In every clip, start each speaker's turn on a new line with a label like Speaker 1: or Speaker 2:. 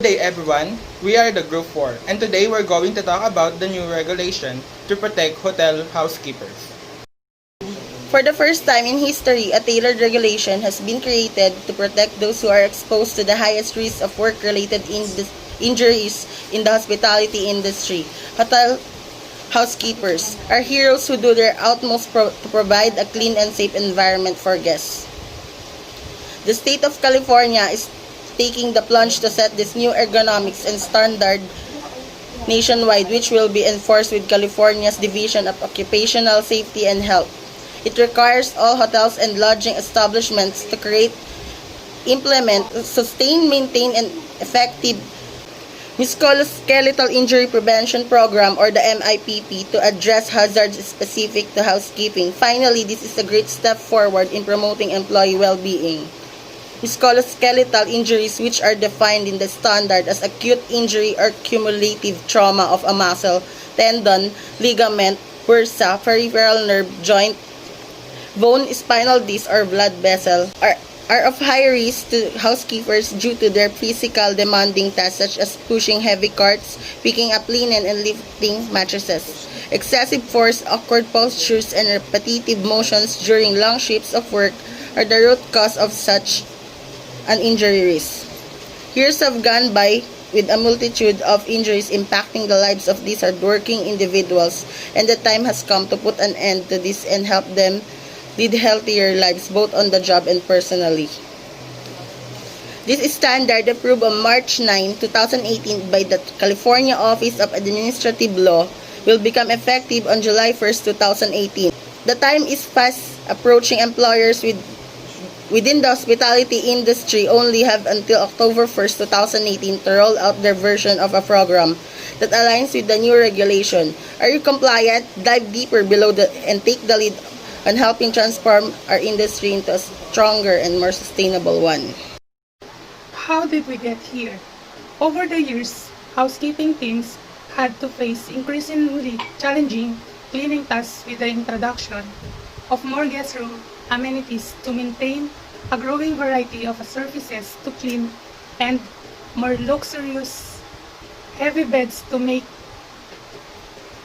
Speaker 1: Good day everyone, we are the Group 4 and today we're going to talk about the new regulation to protect hotel housekeepers.
Speaker 2: For the first time in history, a tailored regulation has been created to protect those who are exposed to the highest risk of work-related injuries in the hospitality industry. Hotel housekeepers are heroes who do their utmost to provide a clean and safe environment for guests. The state of California is taking the plunge to set this new ergonomics and standard nationwide, which will be enforced with California's Division of Occupational Safety and Health. It requires all hotels and lodging establishments to implement, sustain, maintain, and effective musculoskeletal injury prevention program or the MIPP to address hazards specific to housekeeping. Finally, this is a great step forward in promoting employee well-being. Musculoskeletal injuries, which are defined in the standard as acute injury or cumulative trauma of a muscle, tendon, ligament, bursa, peripheral nerve, joint, bone, spinal disc, or blood vessel, are of high risk to housekeepers due to their physical demanding tasks such as pushing heavy carts, picking up linen, and lifting mattresses. Excessive force, awkward postures, and repetitive motions during long shifts of work are the root cause of such an injury risk. Years have gone by with a multitude of injuries impacting the lives of these hardworking individuals, and the time has come to put an end to this and help them lead healthier lives both on the job and personally. This standard, approved on March 9, 2018 by the California Office of Administrative Law, will become effective on July 1, 2018. The time is fast approaching. Employers within the hospitality industry only have until October 1, 2018 to roll out their version of a program that aligns with the new regulation. Are you compliant? Dive deeper below and take the lead on helping transform our industry into a stronger and more sustainable one.
Speaker 3: How did we get here? Over the years, housekeeping teams had to face increasingly challenging cleaning tasks with the introduction of more guest room amenities to maintain a growing variety of surfaces to clean and more luxurious heavy beds to make.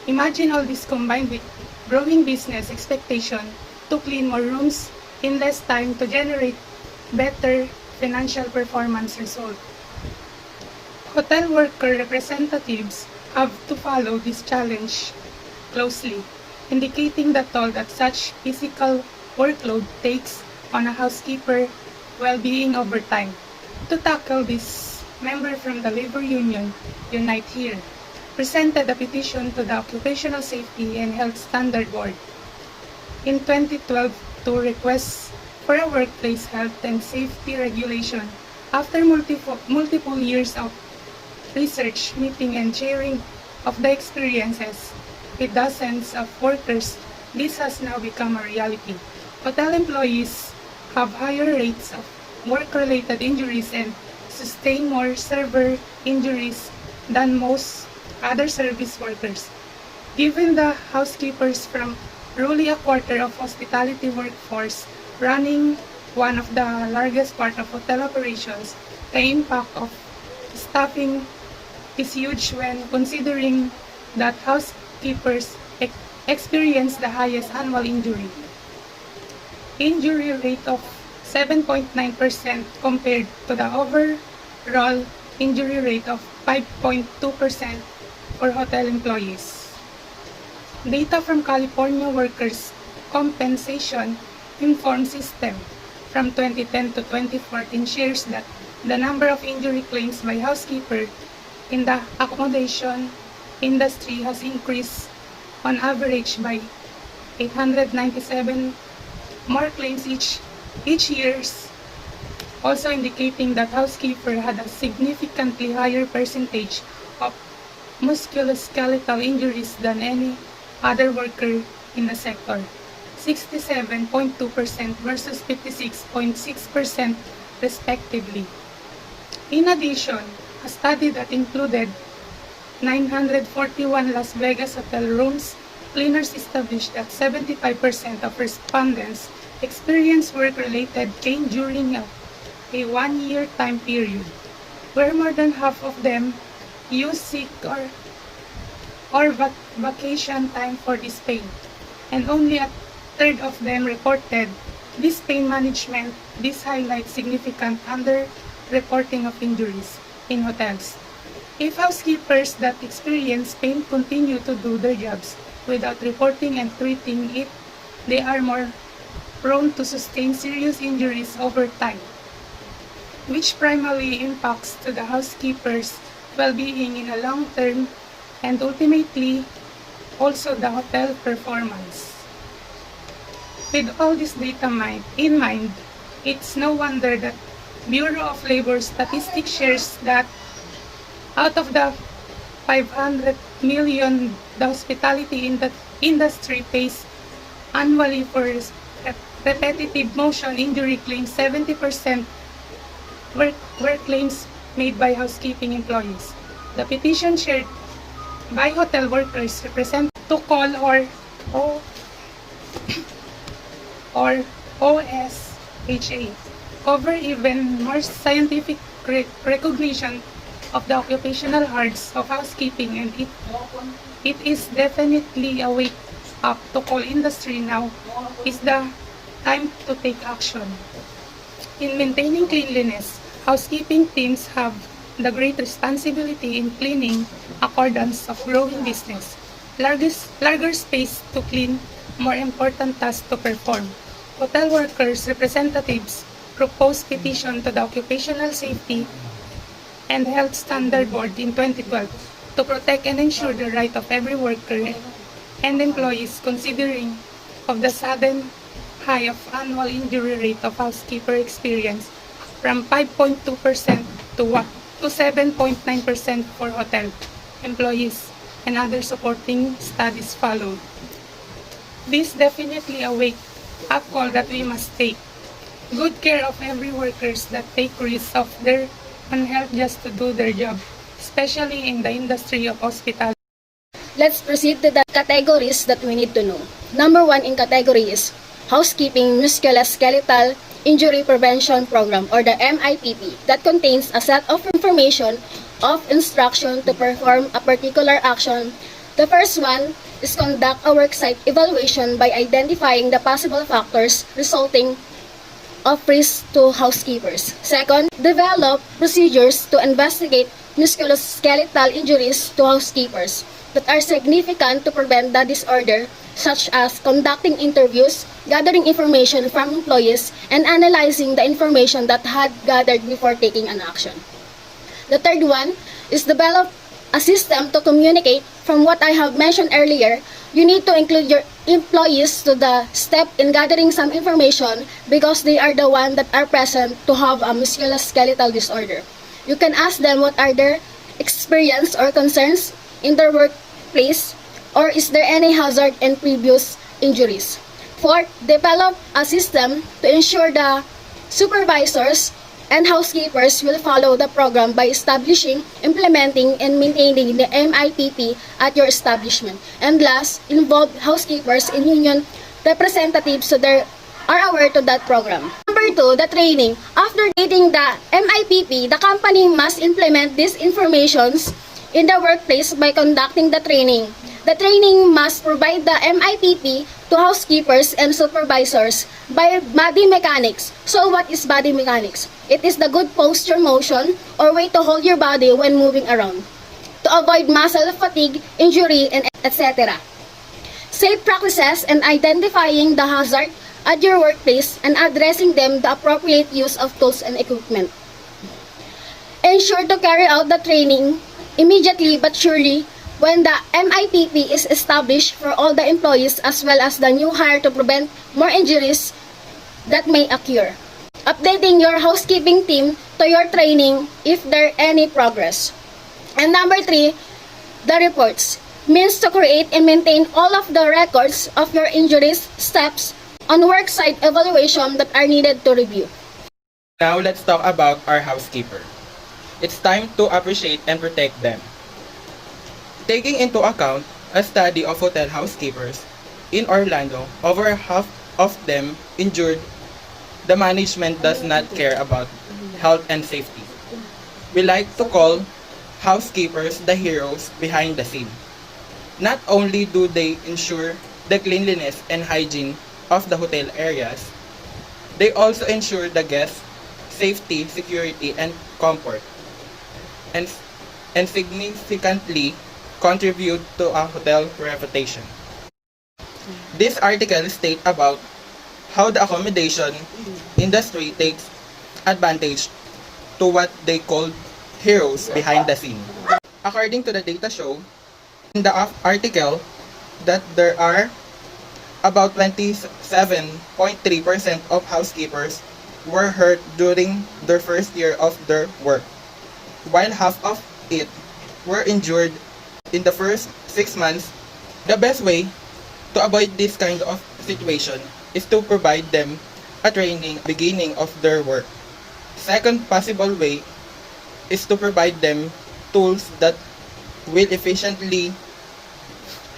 Speaker 3: Imagine all this combined with growing business expectation to clean more rooms in less time to generate better financial performance result. Hotel worker representatives have to follow this challenge closely, indicating the toll that such physical workload takes on a housekeeper well-being over time. To tackle this, member from the labor union, Unite Here, presented a petition to the Occupational Safety and Health Standard Board in 2012 to request for a workplace health and safety regulation. After multiple years of research, meeting, and sharing of the experiences with dozens of workers, this has now become a reality. Hotel employees have higher rates of work-related injuries and sustain more severe injuries than most other service workers. Given the housekeepers from roughly a quarter of hospitality workforce running one of the largest part of hotel operations, the impact of staffing is huge when considering that housekeepers experience the highest annual injury rate of 7.9% compared to the overall injury rate of 5.2% for hotel employees. Data from California Workers' Compensation Inform System from 2010 to 2014 shares that the number of injury claims by housekeepers in the accommodation industry has increased on average by 897 more claims each year, also indicating that housekeeper had a significantly higher percentage of musculoskeletal injuries than any other worker in the sector, 67.2% versus 56.6% respectively. In addition, a study that included 941 Las Vegas hotel rooms, cleaners established that 75% of respondents experienced work-related pain during a one-year time period, where more than half of them use sick or vacation time for this pain, and only a third of them reported this pain management. This highlights significant under-reporting of injuries in hotels. If housekeepers that experience pain continue to do their jobs without reporting and treating it, they are more prone to sustain serious injuries over time, which primarily impacts to the housekeepers' well-being in a long term and ultimately also the hotel performance. With all this data in mind, it's no wonder that Bureau of Labor Statistics shares that out of the 500 million the hospitality industry pays annually for repetitive motion injury claims, 70% were claims made by housekeeping employees. The petition shared by hotel workers represent to call or OSHA cover even more scientific recognition of the occupational hazards of housekeeping, and it is definitely a wake up to call industry. Now is the time to take action. In maintaining cleanliness, housekeeping teams have the great responsibility in cleaning accordance of growing business. Larger space to clean, more important tasks to perform. Hotel workers' representatives proposed petition to the Occupational Safety and Health Standard Board in 2012 to protect and ensure the right of every worker and employees, considering of the sudden high of annual injury rate of housekeeper experience from 5.2% to 7.9% for hotel employees, and other supporting studies followed. This definitely a wake-up call that we must take. Good care of every workers that take risks of their own health just to do their job, especially in the industry of hospitality.
Speaker 4: Let's proceed to the categories that we need to know. Number 1 in category is Housekeeping Musculoskeletal Injury Prevention Program, or the MIPP, that contains a set of information of instruction to perform a particular action. The first one is conduct a worksite evaluation by identifying the possible factors resulting of risk to housekeepers. Second, develop procedures to investigate musculoskeletal injuries to housekeepers that are significant to prevent the disorder, such as conducting interviews, gathering information from employees, and analyzing the information that had gathered before taking an action. The third one is develop a system to communicate. From what I have mentioned earlier, you need to include your employees to the step in gathering some information because they are the ones that are present to have a musculoskeletal disorder. You can ask them what are their experience or concerns in their workplace, or is there any hazard and previous injuries. Fourth, develop a system to ensure the supervisors and housekeepers will follow the program by establishing, implementing, and maintaining the MIPP at your establishment. And last, involve housekeepers and union representatives so they are aware to that program. Number 2, the training. After getting the MIPP, the company must implement these informations in the workplace by conducting the training. The training must provide the MIPP to housekeepers and supervisors by body mechanics. So what is body mechanics? It is the good posture motion or way to hold your body when moving around, to avoid muscle fatigue, injury, and etc. Safe practices and identifying the hazard at your workplace and addressing them, the appropriate use of tools and equipment. Ensure to carry out the training immediately but surely when the MIPP is established for all the employees as well as the new hire to prevent more injuries that may occur. Updating your housekeeping team to your training if there any progress. And number 3, the reports. Means to create and maintain all of the records of your injuries, steps, on worksite evaluation that are needed to review.
Speaker 1: Now let's talk about our housekeeper. It's time to appreciate and protect them. Taking into account a study of hotel housekeepers in Orlando, over half of them injured. The management does not care about health and safety. We like to call housekeepers the heroes behind the scene. Not only do they ensure the cleanliness and hygiene of the hotel areas, they also ensure the guests' safety, security, and comfort, and, and significantly contribute to a hotel reputation. This article states about how the accommodation industry takes advantage to what they call heroes behind the scene. According to the data show in the article that there are about 27.3% of housekeepers were hurt during their first year of their work, while half of it were injured in the first 6 months. The best way to avoid this kind of situation is to provide them a training beginning of their work. Second possible way is to provide them tools that will efficiently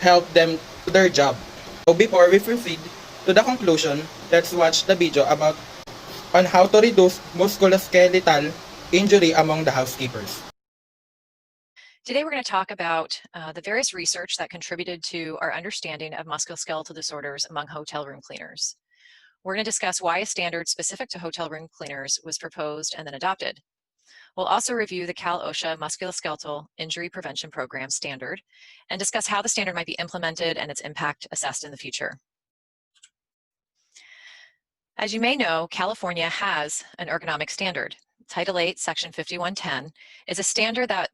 Speaker 1: help them do their job. So before we proceed to the conclusion, let's watch the video about on how to reduce musculoskeletal injury among the housekeepers.
Speaker 5: Today we're going to talk about the various research that contributed to our understanding of musculoskeletal disorders among hotel room cleaners. We're going to discuss why a standard specific to hotel room cleaners was proposed and then adopted. We'll also review the Cal-OSHA Musculoskeletal Injury Prevention Program standard and discuss how the standard might be implemented and its impact assessed in the future. As you may know, California has an ergonomic standard. Title 8, Section 5110 is a standard that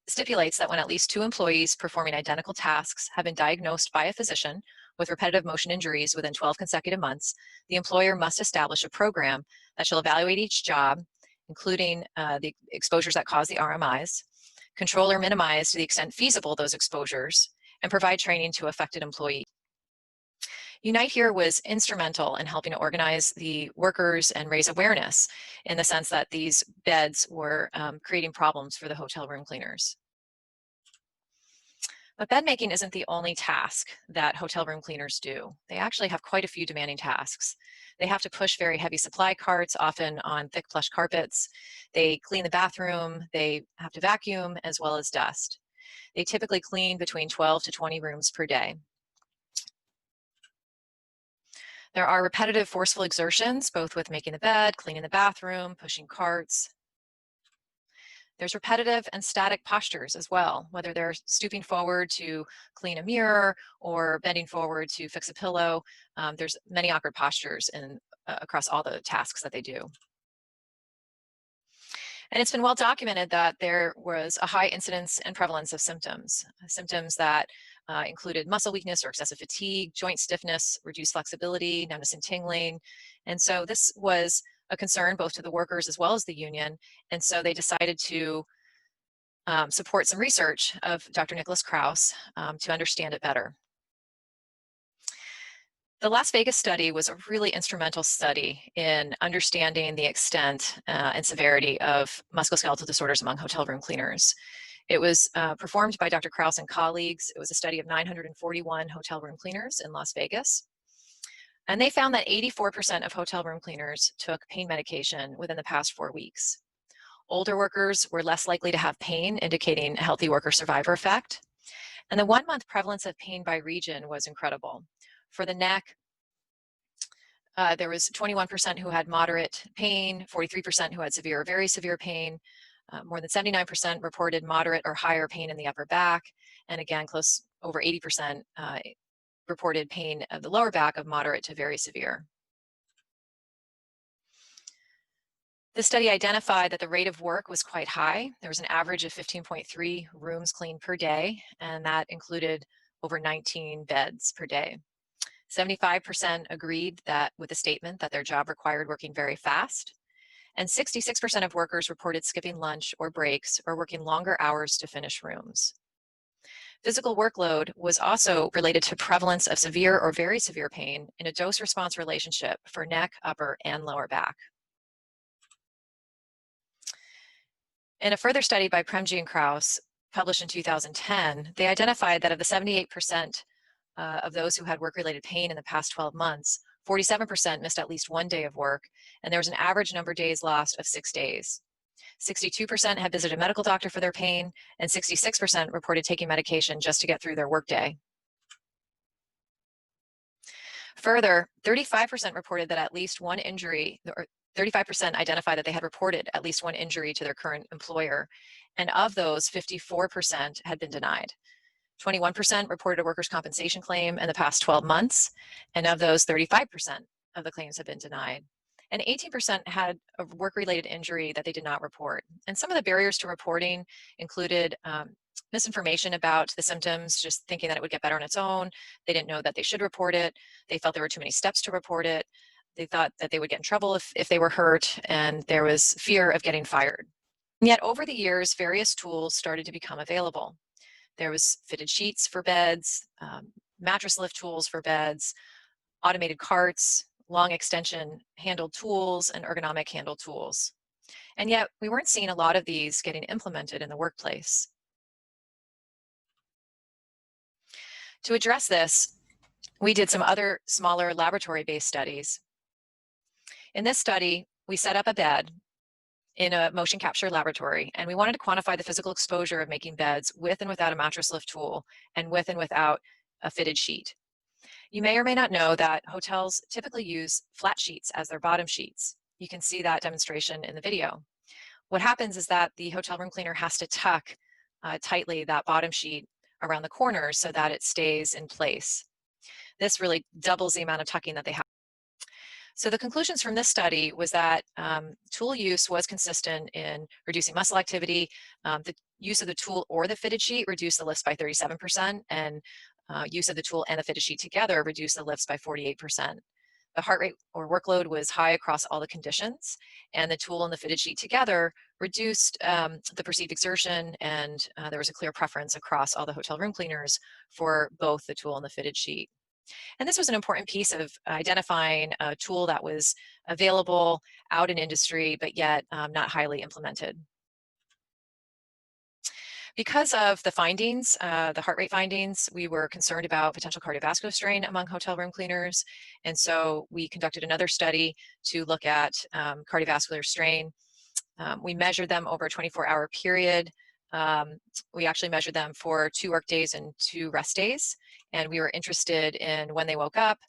Speaker 5: stipulates that when at least 2 employees performing identical tasks have been diagnosed by a physician with repetitive motion injuries within 12 consecutive months, the employer must establish a program that shall evaluate each job, including the exposures that cause the RMIs, control or minimize to the extent feasible those exposures, and provide training to affected employees. Unite Here was instrumental in helping to organize the workers and raise awareness in the sense that these beds were creating problems for the hotel room cleaners. But bed making isn't the only task that hotel room cleaners do. They actually have quite a few demanding tasks. They have to push very heavy supply carts, often on thick plush carpets. They clean the bathroom. They have to vacuum as well as dust. They typically clean between 12 to 20 rooms per day. There are repetitive forceful exertions, both with making the bed, cleaning the bathroom, pushing carts. There's repetitive and static postures as well, whether they're stooping forward to clean a mirror or bending forward to fix a pillow. There's many awkward postures across all the tasks that they do. And it's been well documented that there was a high incidence and prevalence of symptoms that included muscle weakness or excessive fatigue, joint stiffness, reduced flexibility, numbness and tingling. And so this was a concern both to the workers as well as the union. And so they decided to support some research of Dr. Nicholas Krauss to understand it better. The Las Vegas study was a really instrumental study in understanding the extent and severity of musculoskeletal disorders among hotel room cleaners. It was performed by Dr. Krauss and colleagues. It was a study of 941 hotel room cleaners in Las Vegas. And they found that 84% of hotel room cleaners took pain medication within the past 4 weeks. Older workers were less likely to have pain, indicating a healthy worker survivor effect. And the 1-month prevalence of pain by region was incredible. For the neck, there was 21% who had moderate pain, 43% who had severe or very severe pain. More than 79% reported moderate or higher pain in the upper back. And again, close over 80% reported pain of the lower back of moderate to very severe. The study identified that the rate of work was quite high. There was an average of 15.3 rooms cleaned per day, and that included over 19 beds per day. 75% agreed that with the statement that their job required working very fast, and 66% of workers reported skipping lunch or breaks or working longer hours to finish rooms. Physical workload was also related to prevalence of severe or very severe pain in a dose-response relationship for neck, upper, and lower back. In a further study by Premji and Krauss, published in 2010, they identified that of the 78% of those who had work-related pain in the past 12 months, 47% missed at least 1 day of work, and there was an average number of days lost of 6 days. 62% had visited a medical doctor for their pain, and 66% reported taking medication just to get through their workday. Further, 35% reported that at least one injury, or 35% identified that they had reported at least one injury to their current employer. And of those, 54% had been denied. 21% reported a workers' compensation claim in the past 12 months. And of those, 35% of the claims have been denied. And 18% had a work-related injury that they did not report. And some of the barriers to reporting included misinformation about the symptoms, just thinking that it would get better on its own. They didn't know that they should report it. They felt there were too many steps to report it. They thought that they would get in trouble if they were hurt, and there was fear of getting fired. And yet over the years, various tools started to become available. There was fitted sheets for beds, mattress lift tools for beds, automated carts, long extension handled tools, and ergonomic handled tools. And yet we weren't seeing a lot of these getting implemented in the workplace. To address this, we did some other smaller laboratory-based studies. In this study, we set up a bed in a motion capture laboratory, and we wanted to quantify the physical exposure of making beds with and without a mattress lift tool and with and without a fitted sheet. You may or may not know that hotels typically use flat sheets as their bottom sheets. You can see that demonstration in the video. What happens is that the hotel room cleaner has to tuck tightly that bottom sheet around the corners so that it stays in place. This really doubles the amount of tucking that they have. So the conclusions from this study was that tool use was consistent in reducing muscle activity. The use of the tool or the fitted sheet reduced the lifts by 37%, and use of the tool and the fitted sheet together reduced the lifts by 48%. The heart rate or workload was high across all the conditions, and the tool and the fitted sheet together reduced the perceived exertion, and there was a clear preference across all the hotel room cleaners for both the tool and the fitted sheet. And this was an important piece of identifying a tool that was available out in industry, but yet not highly implemented. Because of the findings, the heart rate findings, we were concerned about potential cardiovascular strain among hotel room cleaners. And so we conducted another study to look at cardiovascular strain. We measured them over a 24-hour period. We actually measured them for 2 work days and 2 rest days. And we were interested in when they woke up,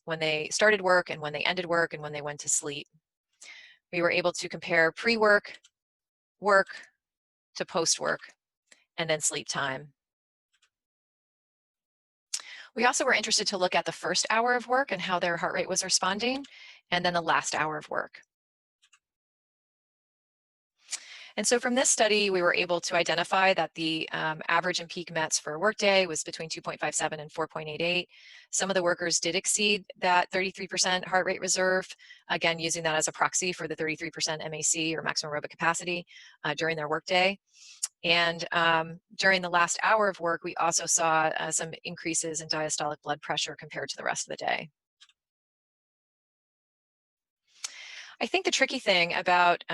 Speaker 5: when they started work, and when they ended work, and when they went to sleep. We were able to compare pre-work, work to post-work, and then sleep time. We also were interested to look at the first hour of work and how their heart rate was responding, and then the last hour of work. And so from this study, we were able to identify that the average and peak METs for a workday was between 2.57 and 4.88. Some of the workers did exceed that 33% heart rate reserve, again, using that as a proxy for the 33% MAC or maximum aerobic capacity during their workday. And during the last hour of work, we also saw some increases in diastolic blood pressure compared to the rest of the day. I think the tricky thing about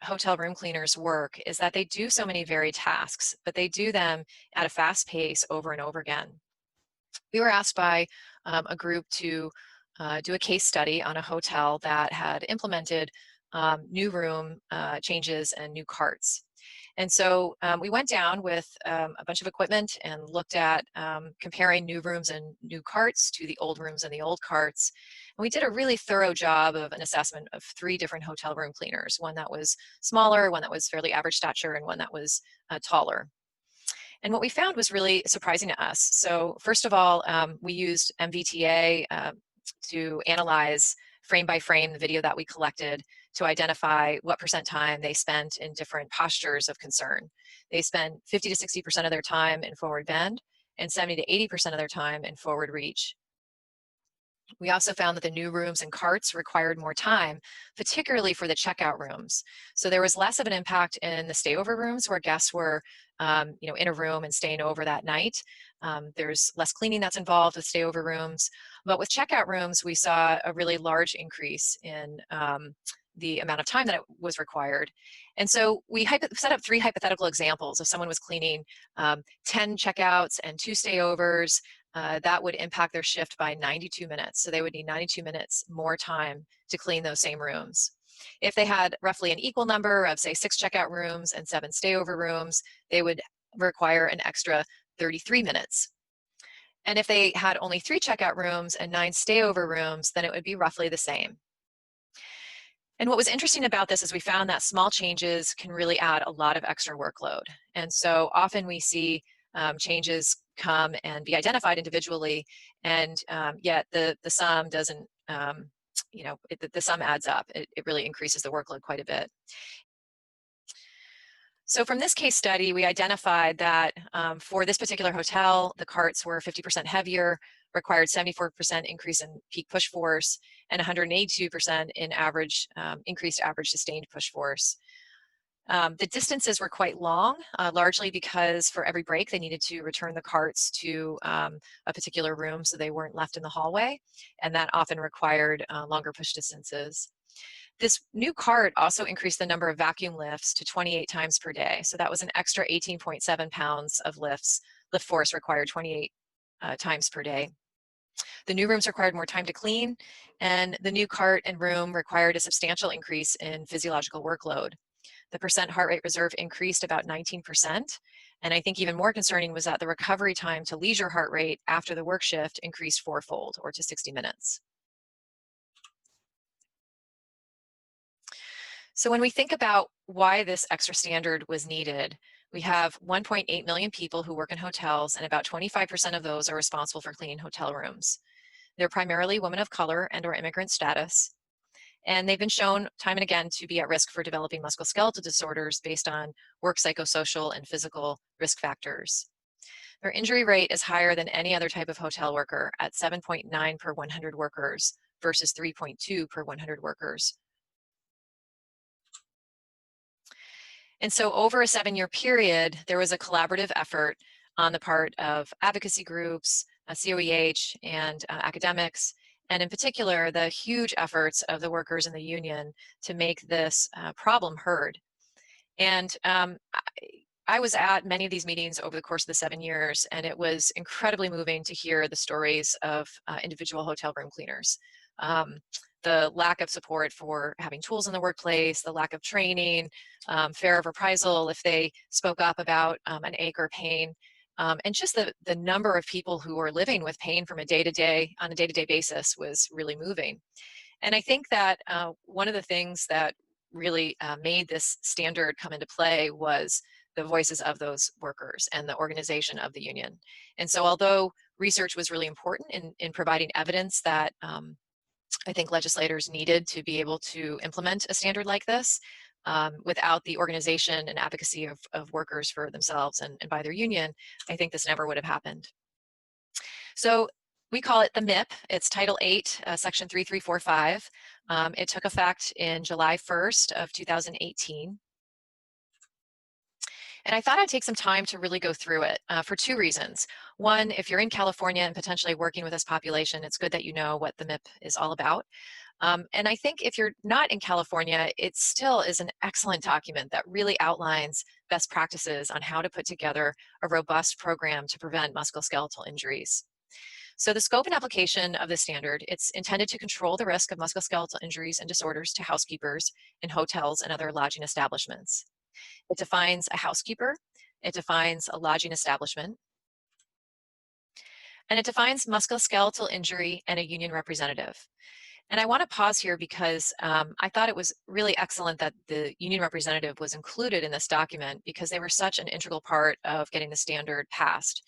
Speaker 5: hotel room cleaners' work is that they do so many varied tasks, but they do them at a fast pace over and over again. We were asked by a group to do a case study on a hotel that had implemented new room changes and new carts. And so we went down with a bunch of equipment and looked at comparing new rooms and new carts to the old rooms and the old carts. And we did a really thorough job of an assessment of 3 different hotel room cleaners, one that was smaller, one that was fairly average stature, and one that was taller. And what we found was really surprising to us. So first of all, we used MVTA to analyze frame by frame the video that we collected to identify what % time they spent in different postures of concern. They spent 50 to 60% of their time in forward bend and 70 to 80% of their time in forward reach. We also found that the new rooms and carts required more time, particularly for the checkout rooms. So there was less of an impact in the stayover rooms where guests were in a room and staying over that night. There's less cleaning that's involved with stayover rooms. But with checkout rooms, we saw a really large increase in the amount of time that it was required. And so we set up 3 hypothetical examples. If someone was cleaning 10 checkouts and 2 stayovers, that would impact their shift by 92 minutes. So they would need 92 minutes more time to clean those same rooms. If they had roughly an equal number of, say, 6 checkout rooms and 7 stayover rooms, they would require an extra 33 minutes. And if they had only 3 checkout rooms and 9 stayover rooms, then it would be roughly the same. And what was interesting about this is we found that small changes can really add a lot of extra workload. And so often we see changes come and be identified individually, and yet the sum doesn't, the sum adds up. It really increases the workload quite a bit. So from this case study, we identified that for this particular hotel, the carts were 50% heavier, required 74% increase in peak push force, and 182% in average increased average sustained push force. The distances were quite long, largely because for every break they needed to return the carts to a particular room so they weren't left in the hallway, and that often required longer push distances. This new cart also increased the number of vacuum lifts to 28 times per day. So that was an extra 18.7 pounds of lift force required 28 times per day. The new rooms required more time to clean, and the new cart and room required a substantial increase in physiological workload. The percent heart rate reserve increased about 19%. And I think even more concerning was that the recovery time to leisure heart rate after the work shift increased fourfold, or to 60 minutes. So when we think about why this extra standard was needed, we have 1.8 million people who work in hotels, and about 25% of those are responsible for cleaning hotel rooms. They're primarily women of color and/or immigrant status, and they've been shown time and again to be at risk for developing musculoskeletal disorders based on work psychosocial and physical risk factors. Their injury rate is higher than any other type of hotel worker at 7.9 per 100 workers versus 3.2 per 100 workers. And so over a 7-year period, there was a collaborative effort on the part of advocacy groups, COEH, and academics, and in particular, the huge efforts of the workers in the union to make this problem heard. And I was at many of these meetings over the course of the 7 years, and it was incredibly moving to hear the stories of individual hotel room cleaners. The lack of support for having tools in the workplace, the lack of training, fear of reprisal if they spoke up about an ache or pain, and just the number of people who were living with pain from on a day-to-day basis was really moving. And I think that one of the things that really made this standard come into play was the voices of those workers and the organization of the union. And so although research was really important in providing evidence that I think legislators needed to be able to implement a standard like this, without the organization and advocacy of workers for themselves and by their union, I think this never would have happened. So we call it the MIP. It's Title 8, Section 3345. It took effect in July 1st of 2018. And I thought I'd take some time to really go through it for 2 reasons. One, if you're in California and potentially working with this population, it's good that you know what the MIP is all about. And I think if you're not in California, it still is an excellent document that really outlines best practices on how to put together a robust program to prevent musculoskeletal injuries. So the scope and application of the standard, it's intended to control the risk of musculoskeletal injuries and disorders to housekeepers in hotels and other lodging establishments. It defines a housekeeper, it defines a lodging establishment, and it defines musculoskeletal injury and a union representative. And I want to pause here because I thought it was really excellent that the union representative was included in this document because they were such an integral part of getting the standard passed.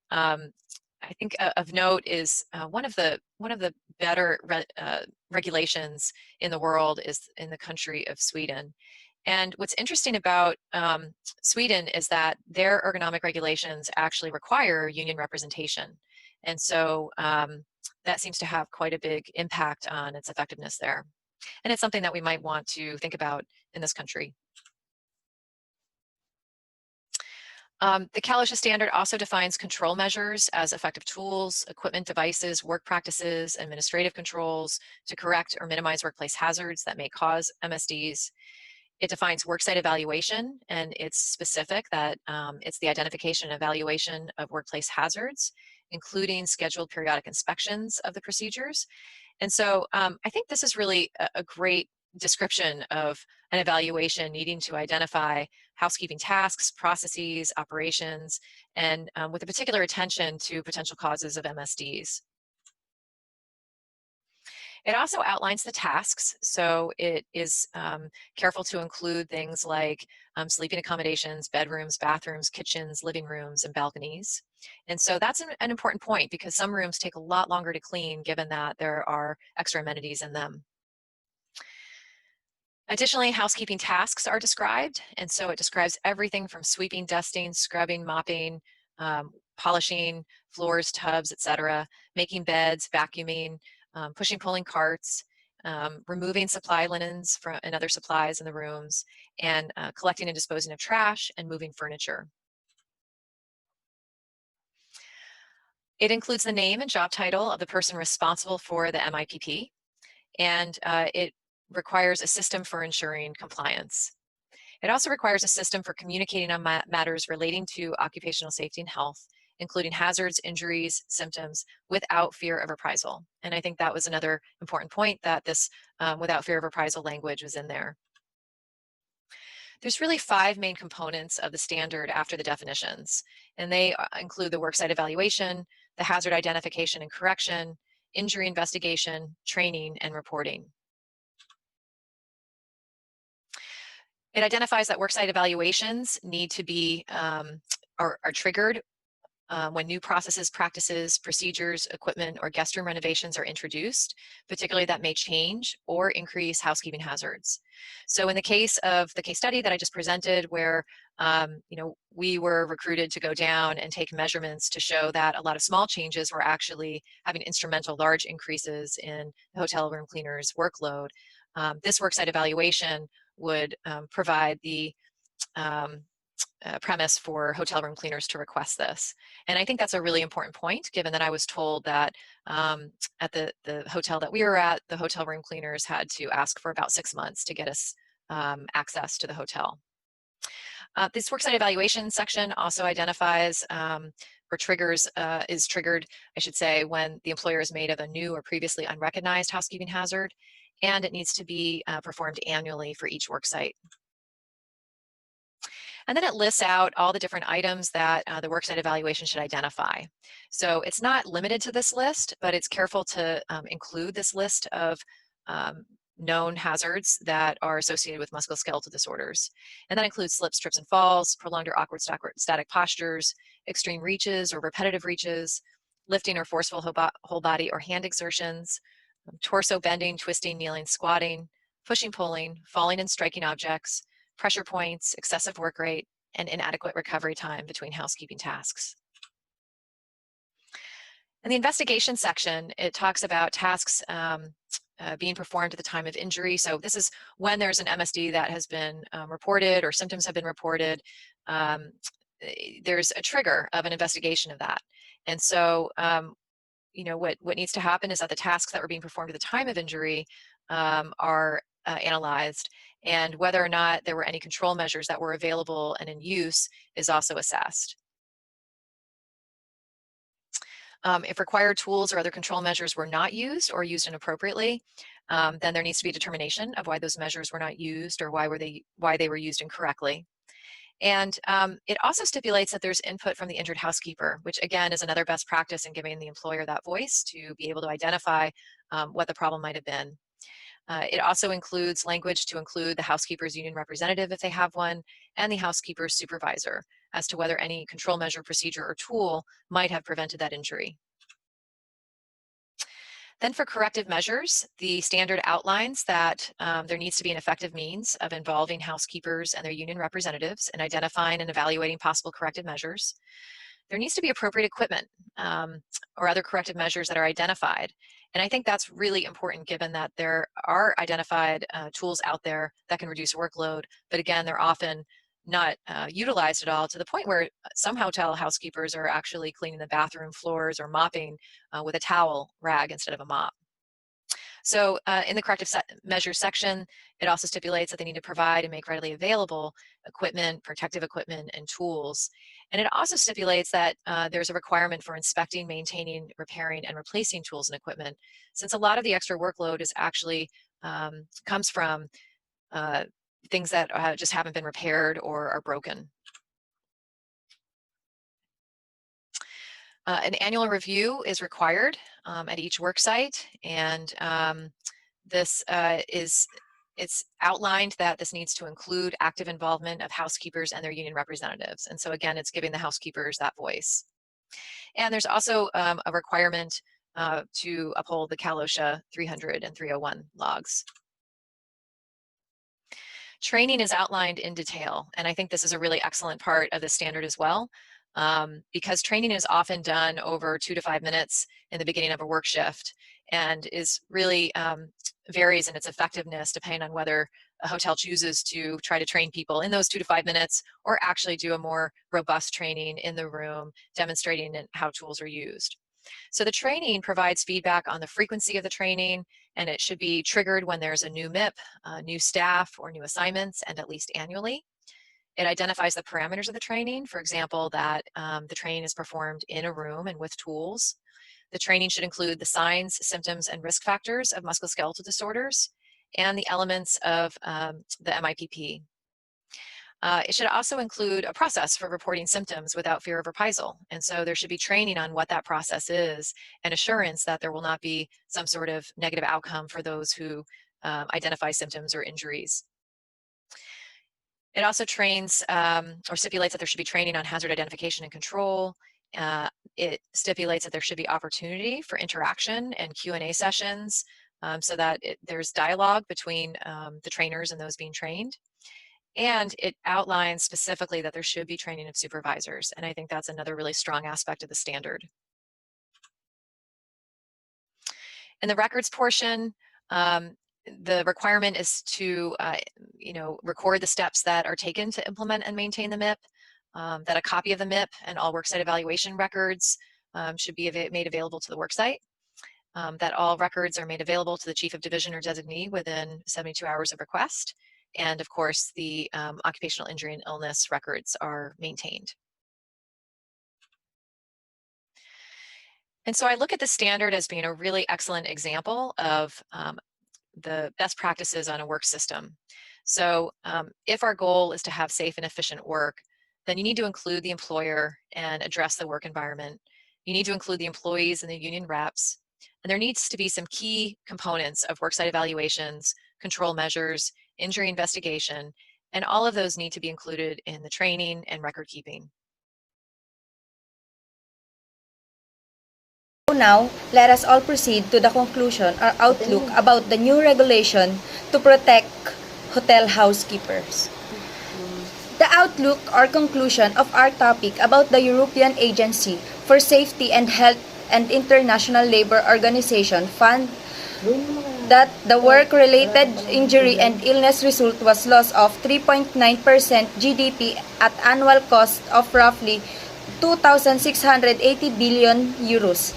Speaker 5: I think of note is one of the better regulations in the world is in the country of Sweden. And what's interesting about Sweden is that their ergonomic regulations actually require union representation. And so that seems to have quite a big impact on its effectiveness there. And it's something that we might want to think about in this country. The CalOSHA standard also defines control measures as effective tools, equipment, devices, work practices, administrative controls to correct or minimize workplace hazards that may cause MSDs. It defines worksite evaluation, and it's specific that it's the identification and evaluation of workplace hazards, including scheduled periodic inspections of the procedures. And so I think this is really a great description of an evaluation needing to identify housekeeping tasks, processes, operations, and with a particular attention to potential causes of MSDs. It also outlines the tasks, so it is careful to include things like sleeping accommodations, bedrooms, bathrooms, kitchens, living rooms, and balconies. And so that's an important point because some rooms take a lot longer to clean given that there are extra amenities in them. Additionally, housekeeping tasks are described, and so it describes everything from sweeping, dusting, scrubbing, mopping, polishing floors, tubs, etc., making beds, vacuuming, pushing, pulling carts, removing supply linens and other supplies in the rooms, and collecting and disposing of trash and moving furniture. It includes the name and job title of the person responsible for the MIPP, and it requires a system for ensuring compliance. It also requires a system for communicating on matters relating to occupational safety and health, including hazards, injuries, symptoms, without fear of reprisal. And I think that was another important point, that this without fear of reprisal language was in there. There's really 5 main components of the standard after the definitions, and they include the worksite evaluation, the hazard identification and correction, injury investigation, training, and reporting. It identifies that worksite evaluations need to be are triggered when new processes, practices, procedures, equipment, or guest room renovations are introduced, particularly that may change or increase housekeeping hazards. So in the case of the case study that I just presented, where we were recruited to go down and take measurements to show that a lot of small changes were actually having instrumental large increases in the hotel room cleaners' workload, this worksite evaluation would provide the premise for hotel room cleaners to request this. And I think that's a really important point, given that I was told that at the hotel that we were at, the hotel room cleaners had to ask for about 6 months to get us access to the hotel. This worksite evaluation section also identifies or triggers, is triggered, I should say, when the employer is made of a new or previously unrecognized housekeeping hazard, and it needs to be performed annually for each worksite. And then it lists out all the different items that the worksite evaluation should identify. So it's not limited to this list, but it's careful to include this list of known hazards that are associated with musculoskeletal disorders. And that includes slips, trips, and falls, prolonged or awkward static postures, extreme reaches or repetitive reaches, lifting or forceful whole body or hand exertions, torso bending, twisting, kneeling, squatting, pushing, pulling, falling and striking objects, pressure points, excessive work rate, and inadequate recovery time between housekeeping tasks. In the investigation section, it talks about tasks being performed at the time of injury. So this is when there's an MSD that has been reported or symptoms have been reported. There's a trigger of an investigation of that. And so what needs to happen is that the tasks that were being performed at the time of injury are analyzed, and whether or not there were any control measures that were available and in use is also assessed. If required tools or other control measures were not used or used inappropriately, then there needs to be a determination of why those measures were not used or why they were used incorrectly. And it also stipulates that there's input from the injured housekeeper, which again is another best practice in giving the employer that voice to be able to identify what the problem might have been. It also includes language to include the housekeeper's union representative if they have one, and the housekeeper's supervisor as to whether any control measure, procedure, or tool might have prevented that injury. Then for corrective measures, the standard outlines that there needs to be an effective means of involving housekeepers and their union representatives in identifying and evaluating possible corrective measures. There needs to be appropriate equipment or other corrective measures that are identified. And I think that's really important given that there are identified tools out there that can reduce workload, but again, they're often not utilized at all, to the point where some hotel housekeepers are actually cleaning the bathroom floors or mopping with a towel rag instead of a mop. So in the corrective measures section, it also stipulates that they need to provide and make readily available equipment, protective equipment, and tools. And it also stipulates that there's a requirement for inspecting, maintaining, repairing, and replacing tools and equipment, since a lot of the extra workload is actually comes from things that just haven't been repaired or are broken. An annual review is required at each work site, and it's outlined that this needs to include active involvement of housekeepers and their union representatives. And so again, it's giving the housekeepers that voice. And there's also a requirement to uphold the Cal OSHA 300 and 301 logs. Training is outlined in detail, and I think this is a really excellent part of the standard as well, because training is often done over 2 to 5 minutes in the beginning of a work shift, and is really varies in its effectiveness depending on whether a hotel chooses to try to train people in those 2 to 5 minutes or actually do a more robust training in the room demonstrating how tools are used. So the training provides feedback on the frequency of the training, and it should be triggered when there's a new MIP, new staff, or new assignments, and at least annually. It identifies the parameters of the training, for example, that the training is performed in a room and with tools. The training should include the signs, symptoms, and risk factors of musculoskeletal disorders and the elements of the MIPP. It should also include a process for reporting symptoms without fear of reprisal. And so there should be training on what that process is and assurance that there will not be some sort of negative outcome for those who identify symptoms or injuries. It also trains or stipulates that there should be training on hazard identification and control. It stipulates that there should be opportunity for interaction and Q&A sessions so that there's dialogue between the trainers and those being trained. And it outlines specifically that there should be training of supervisors. And I think that's another really strong aspect of the standard. In the records portion, the requirement is to record the steps that are taken to implement and maintain the MIP, that a copy of the MIP and all worksite evaluation records should be made available to the worksite, that all records are made available to the chief of division or designee within 72 hours of request, and of course the occupational injury and illness records are maintained. And so I look at the standard as being a really excellent example of the best practices on a work system. So if our goal is to have safe and efficient work, then you need to include the employer and address the work environment. You need to include the employees and the union reps. And there needs to be some key components of worksite evaluations, control measures, injury investigation, and all of those need to be included in the training and record keeping.
Speaker 2: Now, let us all proceed to the conclusion or outlook about the new regulation to protect hotel housekeepers. The outlook or conclusion of our topic about the European Agency for Safety and Health and International Labor Organization found that the work-related injury and illness result was loss of 3.9% GDP at annual cost of roughly 2,680 billion euros.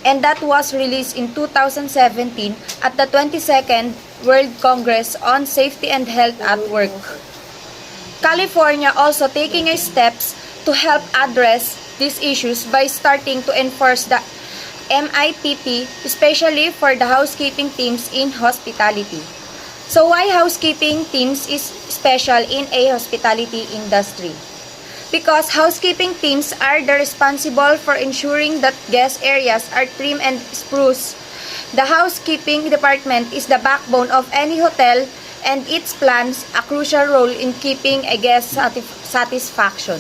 Speaker 2: And that was released in 2017 at the 22nd World Congress on Safety and Health at Work. California also taking steps to help address these issues by starting to enforce the MIPP, especially for the housekeeping teams in hospitality. So why housekeeping teams is special in a hospitality industry? Because housekeeping teams are the responsible for ensuring that guest areas are trim and spruce. The housekeeping department is the backbone of any hotel, and its plans a crucial role in keeping a guest satisfaction.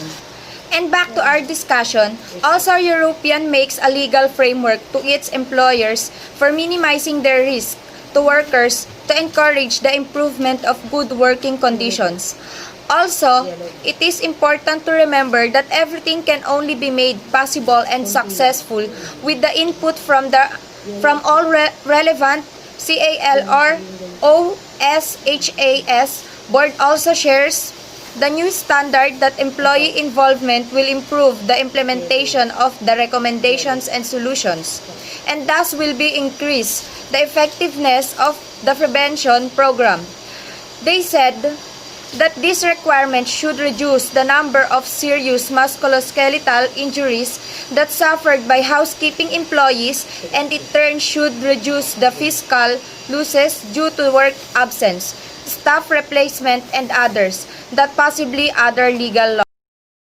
Speaker 2: And back to our discussion, also European makes a legal framework to its employers for minimizing their risk to workers to encourage the improvement of good working conditions. Also, it is important to remember that everything can only be made possible and successful with the input from all relevant CAL or OSHAS board. Also shares the new standard that employee involvement will improve the implementation of the recommendations and solutions, and thus will be increase the effectiveness of the prevention program. They said
Speaker 6: that this requirement should reduce the number of serious musculoskeletal injuries that suffered by housekeeping employees and in turn should reduce the fiscal losses due to work absence, staff replacement, and others, that possibly other legal law.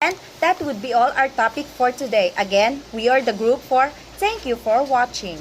Speaker 6: And that would be all our topic for today. Again, we are the Group 4. Thank you for watching.